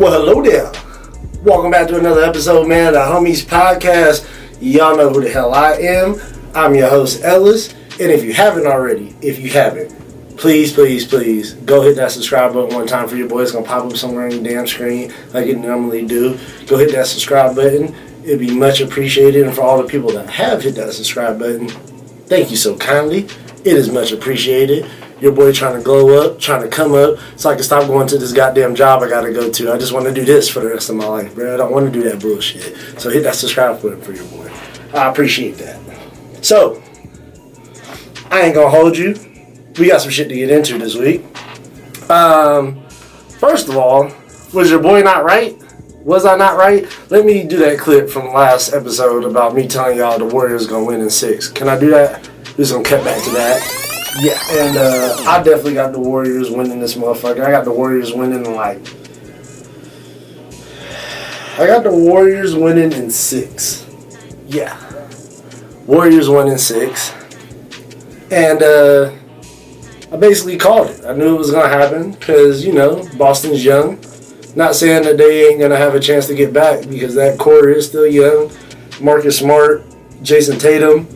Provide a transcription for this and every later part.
Well, hello there. Welcome back to another episode, man, of the Homies Podcast. Y'all know who the hell I am. I'm your host, Ellis. And if you haven't already, please go hit that subscribe button one time for your boy. It's going to pop up somewhere on your damn screen like it normally do. Go hit that subscribe button. It'd be much appreciated. And for all the people that have hit that subscribe button, thank you so kindly. It is much appreciated. Your boy trying to glow up, trying to come up, so I can stop going to this goddamn job I gotta go to. I just want to do this for the rest of my life, bro. I don't want to do that bullshit. So hit that subscribe button for your boy. I appreciate that. So, I ain't gonna hold you. We got some shit to get into this week. First of all, was your boy not right? Was I not right? Let me do that clip from last episode about me telling y'all the Warriors gonna win in 6. Can I do that? Just gonna cut back to that. Yeah, and I definitely got the Warriors winning this motherfucker. I got the Warriors winning in 6. Yeah. Warriors won in 6. And I basically called it. I knew it was going to happen because, Boston's young. Not saying that they ain't going to have a chance to get back because that core is still young. Marcus Smart, Jason Tatum,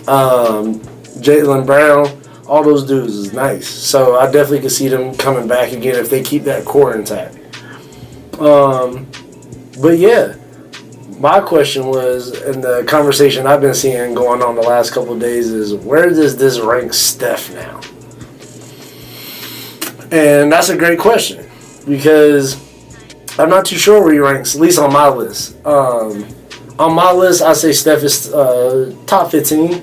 Jaylen Brown. All those dudes is nice. So I definitely could see them coming back again if they keep that core intact. But yeah, my question was, and the conversation I've been seeing going on the last couple of days is, where does this rank Steph now? And that's a great question because I'm not too sure where he ranks, at least on my list. On my list, I say Steph is top 15.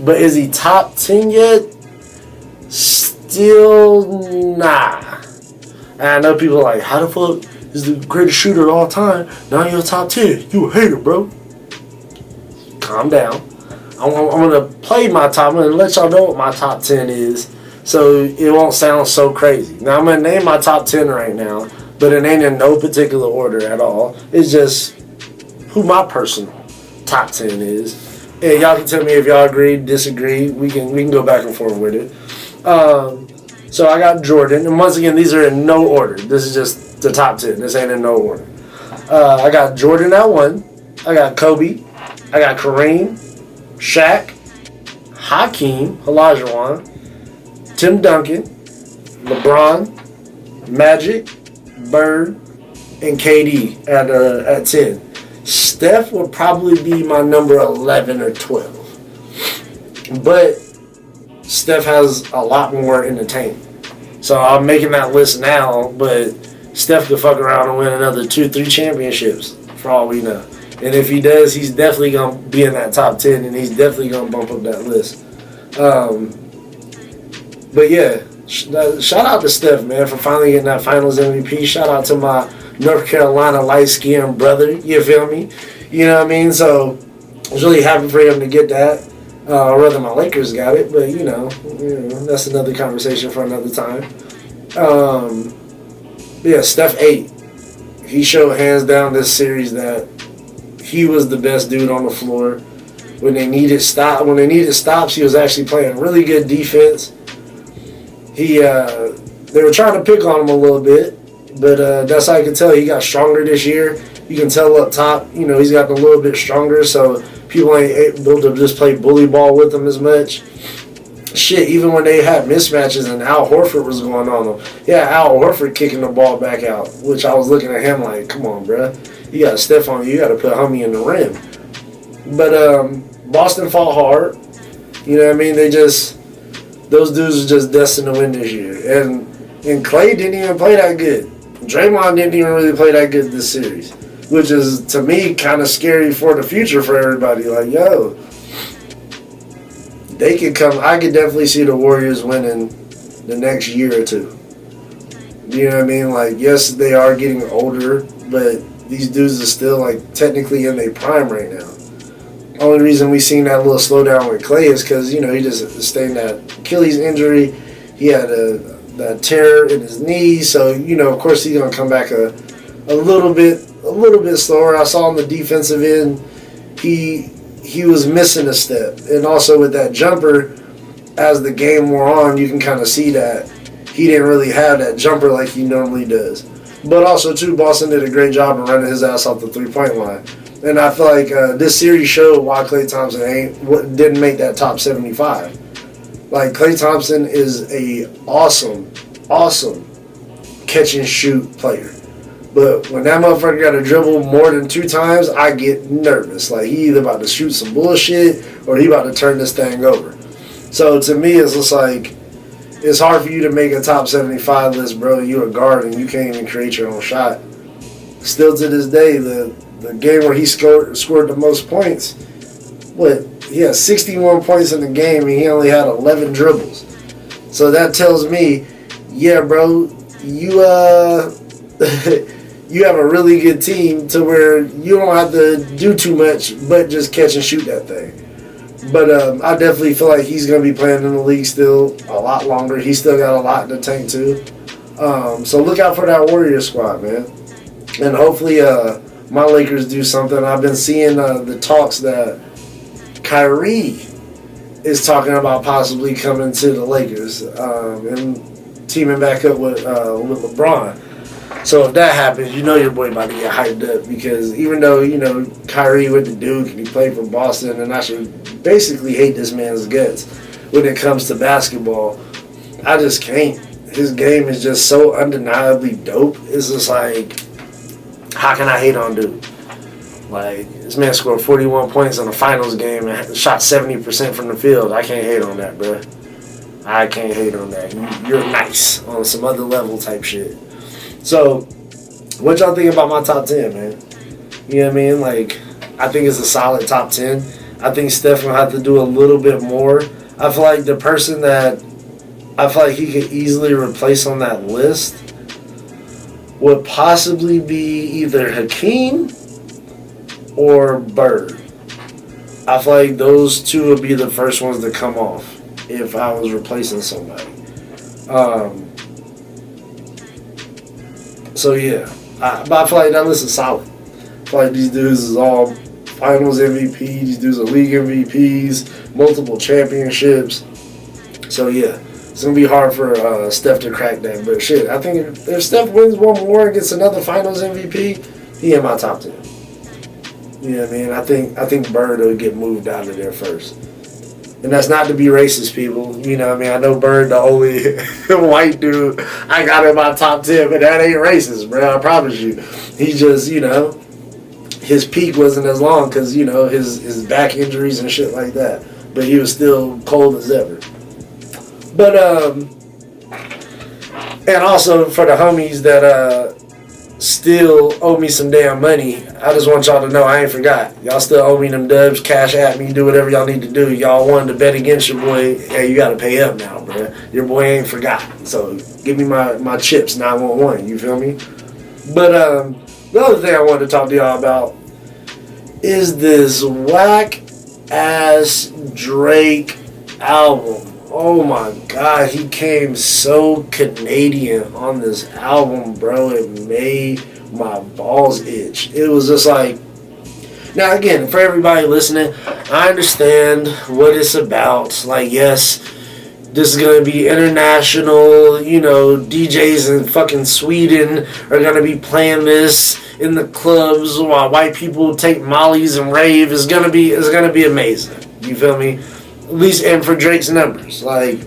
But is he top 10 yet? Still nah. And I know people are like, how the fuck is the greatest shooter of all time? Now you're top 10. You a hater, bro. Calm down. I'm going to play my top. I'm going to let y'all know what my top 10 is so it won't sound so crazy. Now I'm going to name my top 10 right now, but it ain't in no particular order at all. It's just who my personal top 10 is. And y'all can tell me if y'all agree, disagree. We can go back and forth with it. So I got Jordan. And once again, these are in no order. This is just the top 10. This ain't in no order. I got Jordan at 1. I got Kobe. I got Kareem. Shaq. Hakeem. Olajuwon. Tim Duncan. LeBron. Magic. Bird. And KD at 10. Steph would probably be my number 11 or 12. But Steph has a lot more in the tank. So I'm making that list now, but Steph could fuck around and win another 2-3 championships for all we know. And if he does, he's definitely going to be in that top 10, and he's definitely going to bump up that list. But yeah, shout out to Steph, man, for finally getting that Finals MVP. Shout out to my North Carolina light-skinned brother, you feel me? You know what I mean? So I was really happy for him to get that. Or rather, my Lakers got it, but that's another conversation for another time. Yeah, Steph 8. He showed hands down this series that he was the best dude on the floor. When they needed stops, he was actually playing really good defense. They were trying to pick on him a little bit. But that's how you can tell he got stronger this year. You can tell up top, he's gotten a little bit stronger, so people ain't able to just play bully ball with him as much. Shit, even when they had mismatches and Al Horford was going on them. Yeah, Al Horford kicking the ball back out, which I was looking at him like, come on, bruh. You got Steph on you. You got to put homie in the rim. But Boston fought hard. You know what I mean? Those dudes are just destined to win this year. And Clay didn't even play that good. Draymond didn't even really play that good this series, which is, to me, kind of scary for the future for everybody. Like, yo, they could come. I could definitely see the Warriors winning the next year or two. You know what I mean? Like, yes, they are getting older, but these dudes are still, like, technically in their prime right now. Only reason we seen that little slowdown with Clay is because, he just sustained that Achilles injury. He had that tear in his knee, so of course he's gonna come back a little bit slower. I saw on the defensive end, he was missing a step, and also with that jumper, as the game wore on, you can kind of see that he didn't really have that jumper like he normally does. But also, too, Boston did a great job of running his ass off the three-point line. And I feel like this series showed why Klay Thompson didn't make that top 75. Like, Klay Thompson is a awesome catch-and-shoot player. But when that motherfucker got to dribble more than 2 times, I get nervous. Like, he either about to shoot some bullshit or he about to turn this thing over. So, to me, it's just like, it's hard for you to make a top 75 list, bro. You're a guard and you can't even create your own shot. Still to this day, the game where he scored the most points, he had 61 points in the game and he only had 11 dribbles. So that tells me, yeah, bro, you you have a really good team to where you don't have to do too much but just catch and shoot that thing. But I definitely feel like he's going to be playing in the league still a lot longer. He's still got a lot in the tank too. So look out for that Warrior squad, man. And hopefully my Lakers do something. I've been seeing the talks that Kyrie is talking about possibly coming to the Lakers and teaming back up with LeBron. So if that happens, you know your boy about to get hyped up because even though, Kyrie went to Duke and he played for Boston and I should basically hate this man's guts when it comes to basketball, I just can't. His game is just so undeniably dope. It's just like, how can I hate on Duke? Like, this man scored 41 points in a finals game and shot 70% from the field. I can't hate on that, bro. I can't hate on that. You're nice on some other level type shit. So, what y'all think about my top 10, man? You know what I mean? Like, I think it's a solid top 10. I think Steph will have to do a little bit more. I feel like the person that I feel like he could easily replace on that list would possibly be either Hakeem or Bird. I feel like those two would be the first ones to come off if I was replacing somebody. So yeah, but I feel like that list is solid. I feel like these dudes is all finals MVP, these dudes are league MVPs, multiple championships. So yeah, it's going to be hard for Steph to crack that. But shit, I think if Steph wins one more and gets another finals MVP, he in my top 10. You know what I mean? I think Bird will get moved out of there first. And that's not to be racist, people. You know what I mean? I know Bird the only white dude I got in my top 10, but that ain't racist, bro. I promise you. He just, his peak wasn't as long because, his back injuries and shit like that. But he was still cold as ever. But, and also for the homies that still owe me some damn money, I just want y'all to know I ain't forgot. Y'all still owe me them dubs, cash at me, do whatever y'all need to do. Y'all wanted to bet against your boy, hey, you gotta pay up now, bro. Your boy ain't forgot. So give me my chips, 911, you feel me? But the other thing I wanted to talk to y'all about is this whack-ass Drake album. Oh my God, he came so Canadian on this album, bro. It made my balls itch. It was just like, now again, for everybody listening, I understand what it's about. Like, yes, this is going to be international, DJs in fucking Sweden are going to be playing this in the clubs while white people take mollies and rave. It's going to be amazing. You feel me? At least, and for Drake's numbers, like,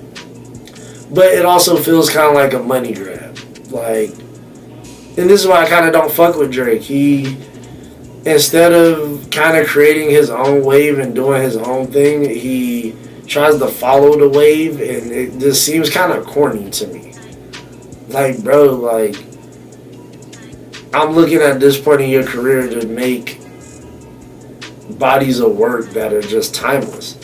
but it also feels kind of like a money grab, like, and this is why I kind of don't fuck with Drake. He, instead of kind of creating his own wave and doing his own thing, he tries to follow the wave, and it just seems kind of corny to me. Like, bro, like, I'm looking at this point in your career to make bodies of work that are just timeless.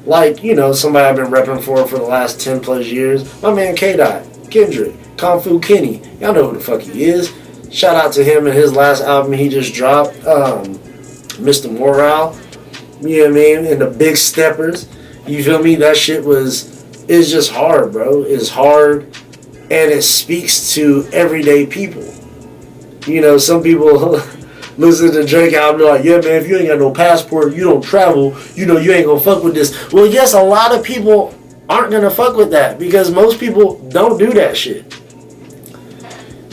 Like, somebody I've been repping for the last 10 plus years. My man K-Dot, Kendrick, Kung Fu Kenny. Y'all know who the fuck he is. Shout out to him and his last album he just dropped, Mr. Morale. You know what I mean? And the Big Steppers. You feel me? That shit it's just hard, bro. It's hard and it speaks to everyday people. Some people listen to Drake album, they're like, yeah, man, if you ain't got no passport, you don't travel, you ain't gonna fuck with this. Well, yes, a lot of people aren't gonna fuck with that because most people don't do that shit.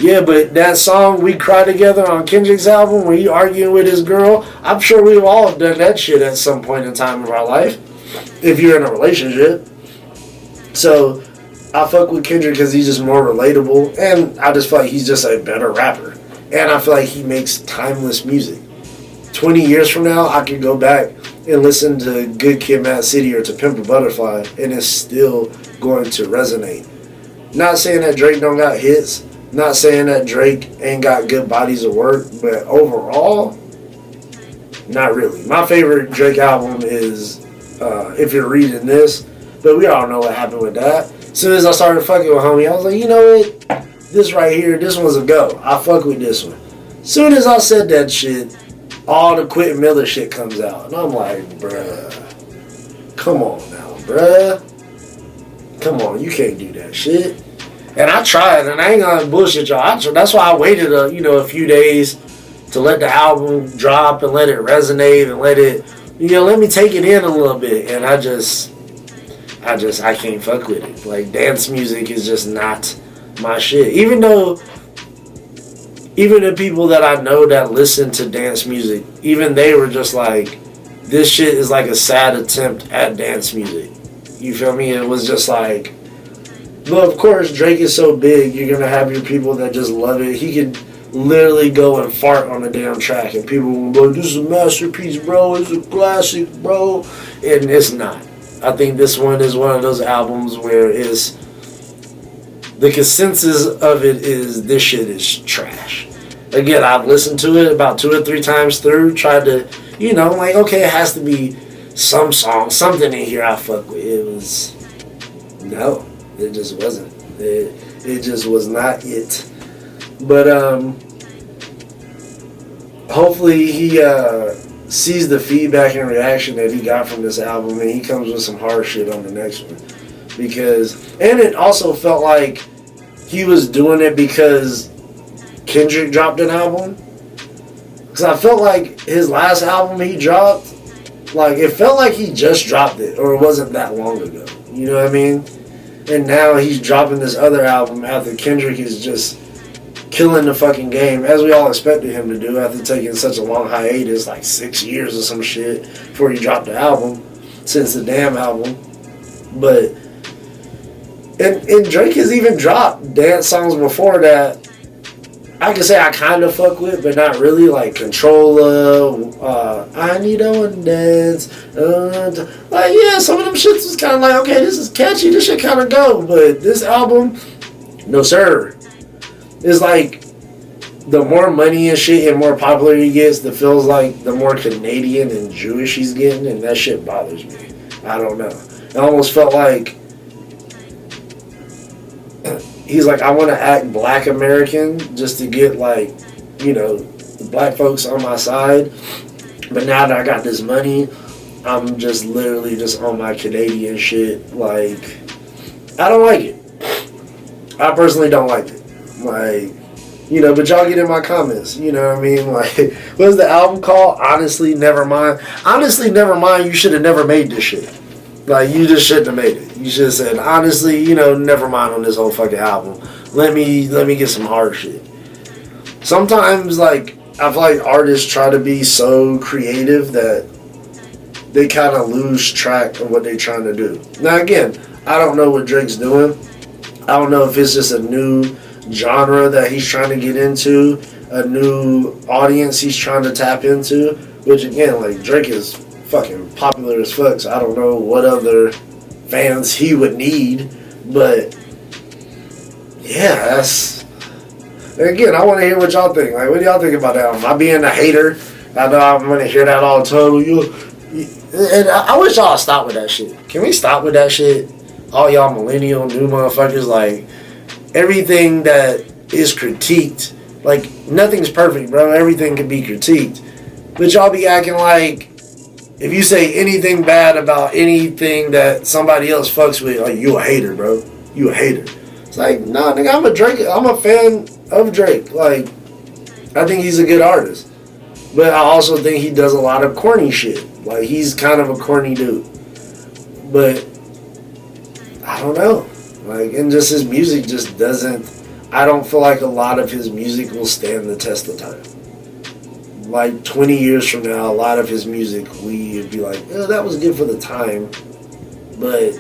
Yeah, but that song "We Cry Together" on Kendrick's album, where he arguing with his girl, I'm sure we've all done that shit at some point in time of our life. If you're in a relationship, so I fuck with Kendrick because he's just more relatable, and I just feel like he's just a better rapper, and I feel like he makes timeless music. 20 years from now, I could go back and listen to Good Kid, Mad City or To Pimp a Butterfly, and it's still going to resonate. Not saying that Drake don't got hits, not saying that Drake ain't got good bodies of work, but overall, not really. My favorite Drake album is If You're Reading This, but we all know what happened with that. As soon as I started fucking with homie, I was like, you know what? This right here, this one's a go. I fuck with this one. As soon as I said that shit, all the Quentin Miller shit comes out. And I'm like, bruh, come on now, bruh. Come on, you can't do that shit. And I tried, and I ain't gonna bullshit y'all. That's why I waited a few days to let the album drop and let it resonate and let me take it in a little bit. And I can't fuck with it. Like, dance music is just not my shit. Even the people that I know that listen to dance music, even they were just like, this shit is like a sad attempt at dance music. You feel me? It was just like, but of course, Drake is so big, you're gonna have your people that just love it. He could literally go and fart on the damn track, and people will be like, this is a masterpiece, bro. It's a classic, bro. And it's not. I think this one is one of those albums where it's, the consensus of it is this shit is trash. Again, I've listened to it about 2 or 3 times through, tried to, like, okay, it has to be some song, something in here I fuck with. It was, no, it just wasn't. It just was not it. But hopefully he sees the feedback and reaction that he got from this album, and he comes with some hard shit on the next one. And it also felt like he was doing it because Kendrick dropped an album. Because I felt like his last album he dropped, like, it felt like he just dropped it, or it wasn't that long ago. You know what I mean? And now he's dropping this other album after Kendrick is just killing the fucking game, as we all expected him to do after taking such a long hiatus, like 6 years or some shit, before he dropped the album, since the damn album. But, and Drake has even dropped dance songs before that I can say I kind of fuck with, but not really, like Controller, I Need a One Dance. Like, yeah, some of them shits was kind of like, okay, this is catchy, this shit kind of go. But this album, no sir. It's like, the more money and shit and more popular he gets, it feels like the more Canadian and Jewish he's getting, and that shit bothers me. I don't know. It almost felt like he's like, I want to act black American just to get, like, the black folks on my side. But now that I got this money, I'm just literally just on my Canadian shit. Like, I don't like it. I personally don't like it. Like, but y'all get in my comments. You know what I mean? Like, what's the album called? Honestly, never mind. Honestly, never mind. You should have never made this shit. Like, you just shouldn't have made it. You should have said, honestly, never mind on this whole fucking album. Let me get some hard shit. Sometimes, like, I feel like artists try to be so creative that they kind of lose track of what they're trying to do. Now, again, I don't know what Drake's doing. I don't know if it's just a new genre that he's trying to get into, a new audience he's trying to tap into, which, again, like, Drake is fucking popular as fuck, so I don't know what other fans he would need, but yeah, that's, again, I want to hear what y'all think. Like, what do y'all think about that? Am I being a hater? I know I'm going to hear that all the time. And I wish y'all stop with that shit. Can we stop with that shit? All y'all millennial new motherfuckers, like, everything that is critiqued, like, nothing's perfect, bro. Everything can be critiqued, but y'all be acting like if you say anything bad about anything that somebody else fucks with, like, you a hater, bro. You a hater. It's like, nah, nigga, I'm a fan of Drake. Like, I think he's a good artist. But I also think he does a lot of corny shit. Like, he's kind of a corny dude. But I don't know. Like, and just his music just doesn't, I don't feel like a lot of his music will stand the test of time. Like 20 years from now, a lot of his music, we'd be like, oh, that was good for the time, but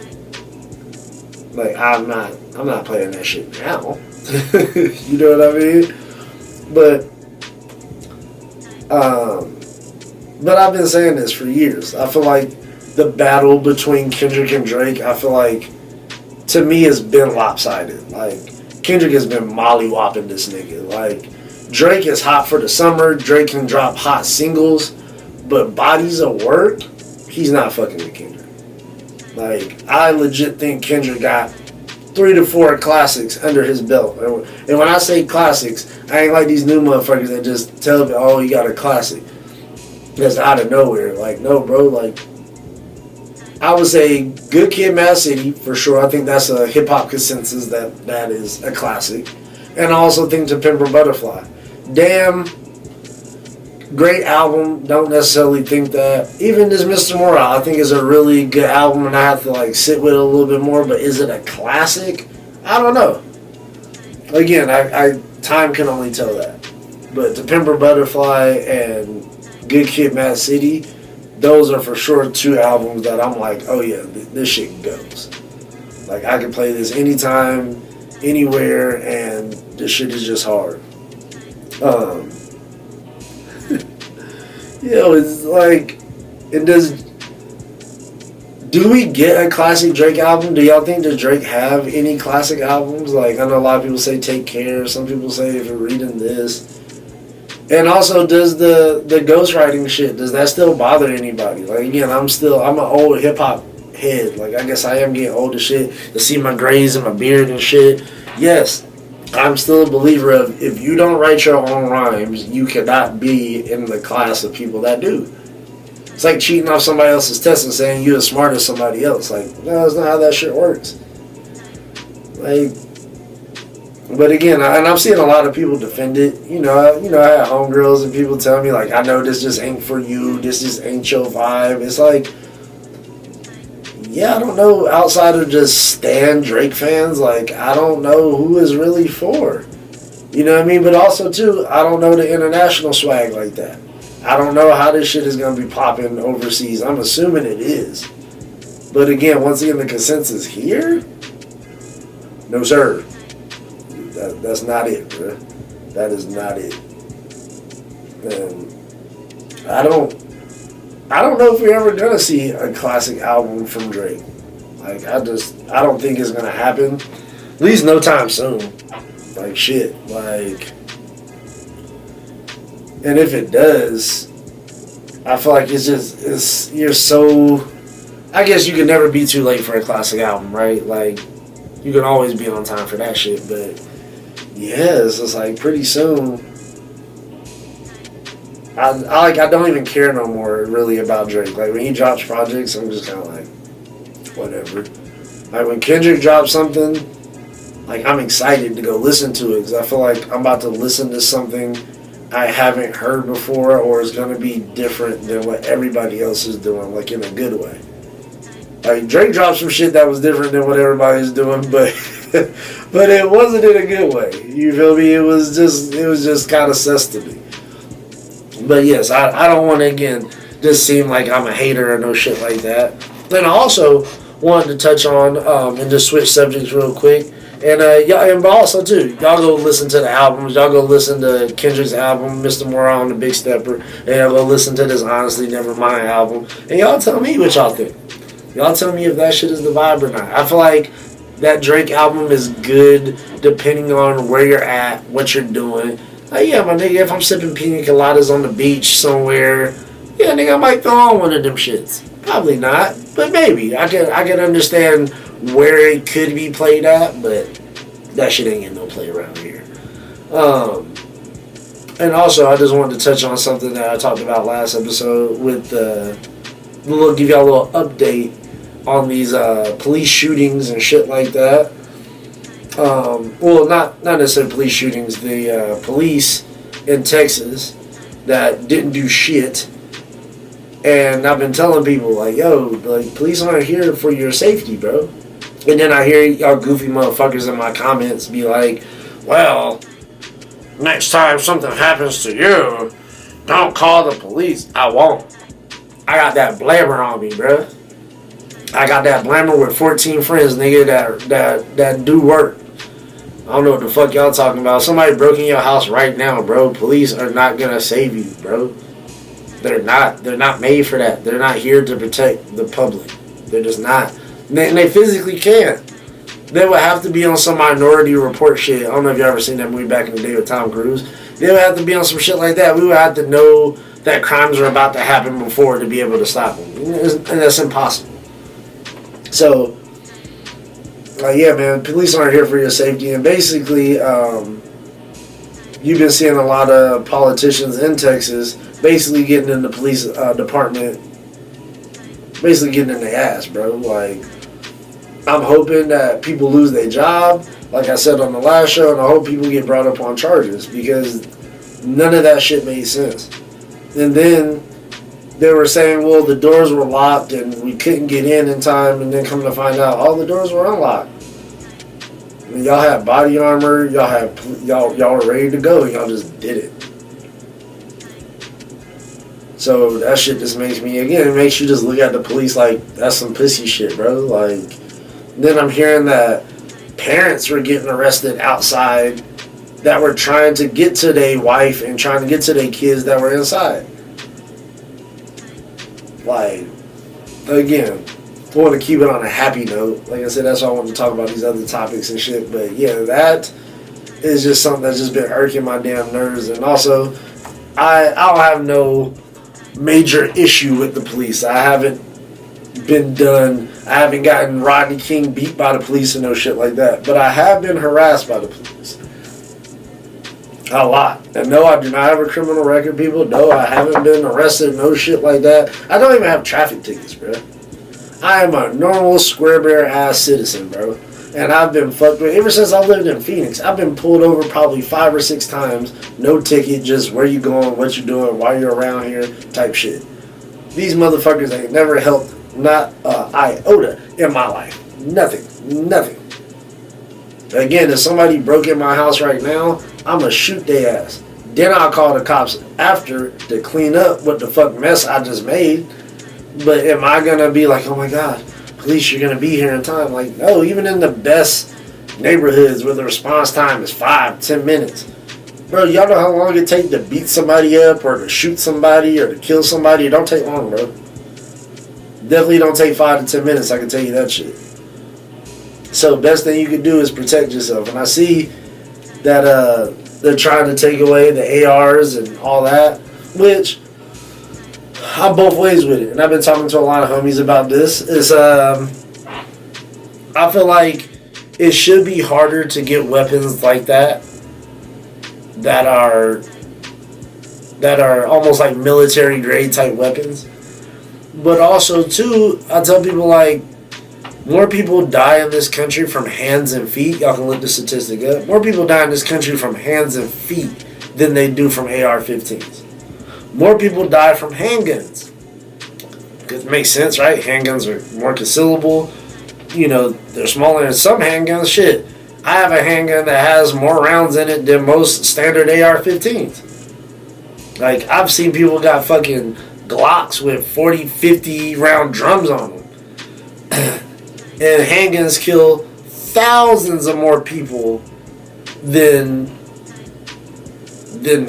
like I'm not playing that shit now. You know what I mean? But I've been saying this for years. I feel like the battle between Kendrick and Drake, I feel like, to me, has been lopsided. Like, Kendrick has been mollywopping this nigga. Like, Drake is hot for the summer. Drake can drop hot singles. But bodies of work, he's not fucking with Kendrick. Like, I legit think Kendrick got 3 to 4 classics under his belt. And when I say classics, I ain't like these new motherfuckers that just tell me, oh, you got a classic. That's out of nowhere. Like, no, bro. Like, I would say Good Kid, Mad City, for sure. I think that's a hip-hop consensus that is a classic. And I also think To Pimp a Butterfly. Damn, great album. Don't necessarily think that. Even this Mr. Morale, I think is a really good album, and I have to, like, sit with it a little bit more. But is it a classic? I don't know. Again, I time can only tell that. But To Pimp a Butterfly and Good Kid, Mad City, those are for sure 2 albums that I'm like, oh yeah, this shit goes. Like, I can play this anytime, anywhere, and this shit is just hard. It's like, do we get a classic Drake album? Do y'all think that Drake have any classic albums? Like, I know a lot of people say Take Care, some people say If You're Reading This. And also, does the ghostwriting shit, does that still bother anybody? Like, again, I'm an old hip-hop head. Like, I guess I am getting old as shit. To see my grays and my beard and shit. Yes, I'm still a believer of, if you don't write your own rhymes, you cannot be in the class of people that do. It's like cheating off somebody else's test and saying you're as smart as somebody else. Like, no, that's not how that shit works. Like, but again, and I'm seeing a lot of people defend it. I had homegirls and people tell me, like, I know this just ain't for you. This just ain't your vibe. It's like, yeah, I don't know. Outside of just stan Drake fans, like, I don't know who is really for. You know what I mean? But also, too, I don't know the international swag like that. I don't know how this shit is going to be popping overseas. I'm assuming it is. But again, once again, the consensus here? No, sir. That's not it, bro. That is not it. And I don't know if we're ever gonna see a classic album from Drake. Like, I don't think it's gonna happen. At least no time soon. Like, shit. Like, and if it does, I feel like you're so, I guess you can never be too late for a classic album, right? Like, you can always be on time for that shit, but yeah, it's just like pretty soon. I don't even care no more really about Drake. Like, when he drops projects, I'm just kind of like, whatever. Like, when Kendrick drops something, like, I'm excited to go listen to it because I feel like I'm about to listen to something I haven't heard before, or is going to be different than what everybody else is doing, like, in a good way. Like, Drake dropped some shit that was different than what everybody's doing, but but it wasn't in a good way. You feel me? It was just kind of sus to me. But yes, I don't want to, again, just seem like I'm a hater or no shit like that. Then I also wanted to touch on, and just switch subjects real quick. And but also too, y'all go listen to the albums. Y'all go listen to Kendrick's album, Mr. Morale and the Big Stepper. And y'all go listen to this Honestly Nevermind album. And y'all tell me what y'all think. Y'all tell me if that shit is the vibe or not. I feel like that Drake album is good depending on where you're at, what you're doing. Like, yeah, my nigga, if I'm sipping pina coladas on the beach somewhere, yeah, nigga, I might throw on one of them shits. Probably not, but maybe. I can understand where it could be played at, but that shit ain't getting no play around here. And also, I just wanted to touch on something that I talked about last episode with give y'all a little update on these police shootings and shit like that. Well, not necessarily police shootings. The police in Texas that didn't do shit. And I've been telling people, like, yo, like, police aren't here for your safety, bro. And then I hear y'all goofy motherfuckers in my comments be like, well, next time something happens to you, don't call the police. I won't. I got that blammer on me, bruh. I got that blammer with 14 friends, nigga, that do work. I don't know what the fuck y'all talking about. Somebody broke in your house right now, bro. Police are not gonna save you, bro. They're not. They're not made for that. They're not here to protect the public. They're just not. And they physically can't. They would have to be on some Minority Report shit. I don't know if you ever seen that movie back in the day with Tom Cruise. They would have to be on some shit like that. We would have to know that crimes are about to happen before to be able to stop them. And that's impossible. So, yeah, man, police aren't here for your safety. And basically, you've been seeing a lot of politicians in Texas basically getting in the police department, basically getting in their ass, bro. Like, I'm hoping that people lose their job, like I said on the last show, and I hope people get brought up on charges because none of that shit made sense. And then they were saying, well, the doors were locked and we couldn't get in time, and then come to find out, all the doors were unlocked. I mean, y'all had body armor, y'all were ready to go, y'all just did it. So that shit just makes me, again, it makes you just look at the police like, that's some pussy shit, bro. Like, then I'm hearing that parents were getting arrested outside that were trying to get to their wife and trying to get to their kids that were inside. Like, again, I want to keep it on a happy note. Like I said, that's why I want to talk about these other topics and shit. But yeah, that is just something that's just been irking my damn nerves. And also, I don't have no major issue with the police. I haven't gotten Rodney King beat by the police and no shit like that. But I have been harassed by the police. A lot. And no, I do not have a criminal record, people. No, I haven't been arrested, no shit like that. I don't even have traffic tickets, bro. I am a normal, square bear ass citizen, bro. And I've been fucked with ever since I lived in Phoenix. I've been pulled over probably 5 or 6 times. No ticket, just where you going, what you doing, why you're around here, type shit. These motherfuckers ain't never helped not an iota in my life. Nothing. Again, if somebody broke in my house right now, I'ma shoot their ass. Then I'll call the cops after to clean up what the fuck mess I just made. But am I gonna be like, oh my god, police, you're gonna be here in time? Like, no, even in the best neighborhoods where the response time is 5-10 minutes. Bro, y'all know how long it takes to beat somebody up or to shoot somebody or to kill somebody? It don't take long, bro. Definitely don't take 5 to 10 minutes, I can tell you that shit. So best thing you can do is protect yourself. And I see that they're trying to take away the ARs and all that, which I'm both ways with it. And I've been talking to a lot of homies about this. I feel like it should be harder to get weapons like that are almost like military grade type weapons. But also too, I tell people, like, more people die in this country from hands and feet. Y'all can look the statistic up. More people die in this country from hands and feet than they do from AR-15s. More people die from handguns. It makes sense, right? Handguns are more concealable. You know, they're smaller than some handguns. Shit, I have a handgun that has more rounds in it than most standard AR-15s. Like, I've seen people got fucking Glocks with 40, 50 round drums on them. And handguns kill thousands of more people than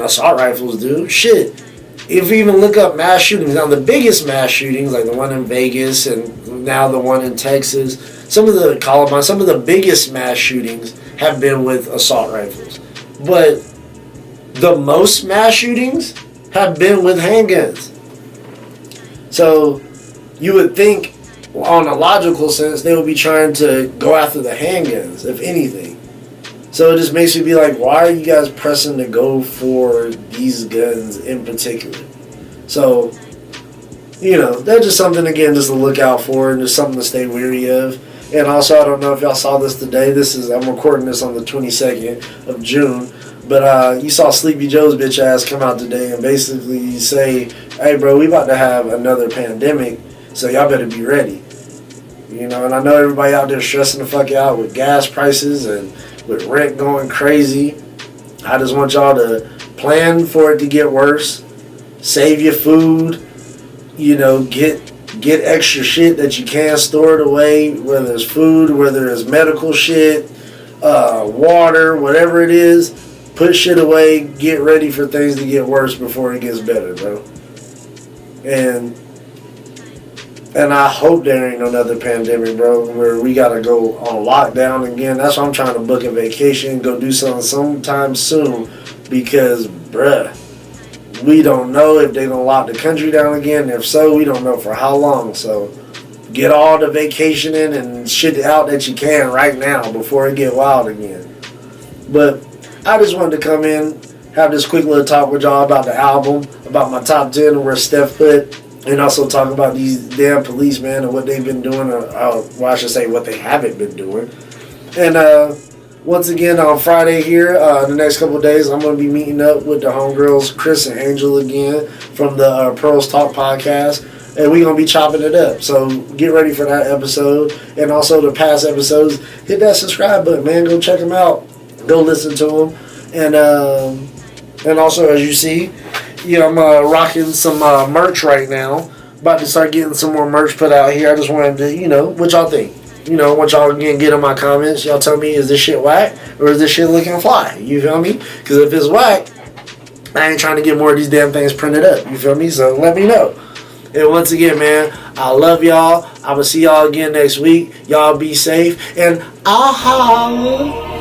assault rifles do. Shit. If you even look up mass shootings, now the biggest mass shootings, like the one in Vegas and now the one in Texas, some of the Columbine, some of the biggest mass shootings have been with assault rifles. But the most mass shootings have been with handguns. So you would think, on a logical sense, they would be trying to go after the handguns, if anything. So it just makes me be like, why are you guys pressing to go for these guns in particular? So, you know, that's just something, again, just to look out for and just something to stay weary of. And also, I don't know if y'all saw this today. I'm recording this on the 22nd of June. But you saw Sleepy Joe's bitch ass come out today and basically say, hey, bro, we about to have another pandemic, so y'all better be ready. You know, and I know everybody out there stressing the fuck out with gas prices and with rent going crazy. I just want y'all to plan for it to get worse. Save your food. You know, get extra shit that you can store it away, whether it's food, whether it's medical shit, water, whatever it is. Put shit away. Get ready for things to get worse before it gets better, bro. And I hope there ain't another pandemic, bro, where we gotta go on lockdown again. That's why I'm trying to book a vacation, go do something sometime soon, because, bruh, we don't know if they're gonna lock the country down again. If so, we don't know for how long. So get all the vacationing and shit out that you can right now before it get wild again. But I just wanted to come in, have this quick little talk with y'all about the album, about my top 10 and where Steph put, and also talk about these damn policemen and what they've been doing, well, I should say what they haven't been doing. And once again, on Friday here, the next couple of days, I'm going to be meeting up with the homegirls, Chris and Angel again, from the Pearls Talk podcast, and we're going to be chopping it up. So get ready for that episode. And also the past episodes, hit that subscribe button, man. Go check them out. Go listen to them. And also, as you see, I'm rocking some merch right now. About to start getting some more merch put out here. I just wanted to, what y'all think? What y'all can get in my comments. Y'all tell me, is this shit whack or is this shit looking fly? You feel me? Because if it's whack, I ain't trying to get more of these damn things printed up. You feel me? So let me know. And once again, man, I love y'all. I'm going to see y'all again next week. Y'all be safe. And I'll holla.